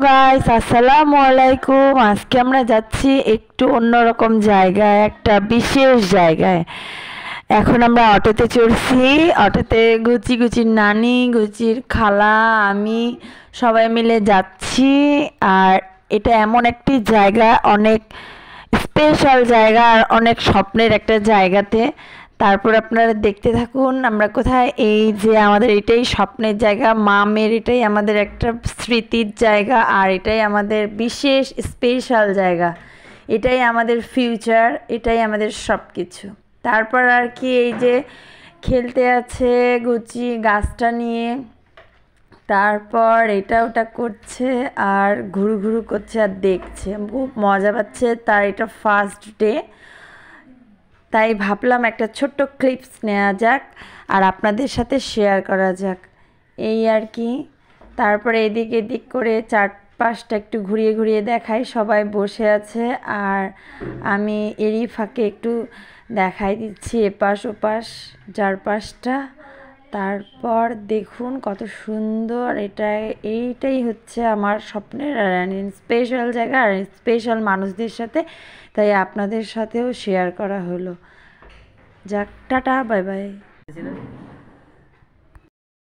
Guys, আসসালামু আলাইকুম। আজকে আমরা যাচ্ছি একটু অন্যরকম জায়গায়, একটা বিশেষ জায়গায়। এখন আমরা অটোতে চড়ছি। অটোতে গুচির নানি, গুচির খালা, আমি সবাই মিলে যাচ্ছি। আর এটা এমন একটি জায়গা, অনেক স্পেশাল জায়গা আর অনেক স্বপ্নের একটা জায়গাতে। তারপর আপনারা দেখতে থাকুন আমরা কোথায়। এই যে আমাদের এটাই স্বপ্নের জায়গা, মামের এটাই আমাদের একটা স্মৃতির জায়গা, আর এটাই আমাদের বিশেষ স্পেশাল জায়গা। এটাই আমাদের ফিউচার, এটাই আমাদের সব কিছু। তারপর আর কি, এই যে খেলতে আছে গুচি গাছটা নিয়ে, তারপর এটা ওটা করছে আর ঘুরু ঘুরু করছে আর দেখছে, খুব মজা পাচ্ছে। তার এটা ফার্স্ট ডে, তাই ভাবলাম একটা ছোট্ট ক্লিপস নেওয়া যাক আর আপনাদের সাথে শেয়ার করা যাক, এই আর কি। তারপরে এদিক এদিক করে চারপাশটা একটু ঘুরিয়ে ঘুরিয়ে দেখাই। সবাই বসে আছে আর আমি এরই ফাঁকে একটু দেখাই দিচ্ছি এপাশ ওপাশ চারপাশটা। তারপর দেখুন কত সুন্দর এটা। এইটাই হচ্ছে আমার স্বপ্নের আর স্পেশাল জায়গা আর স্পেশাল মানুষদের সাথে, তাই আপনাদের সাথেও শেয়ার করা হলো। যাক, টাটা, বাই বাই।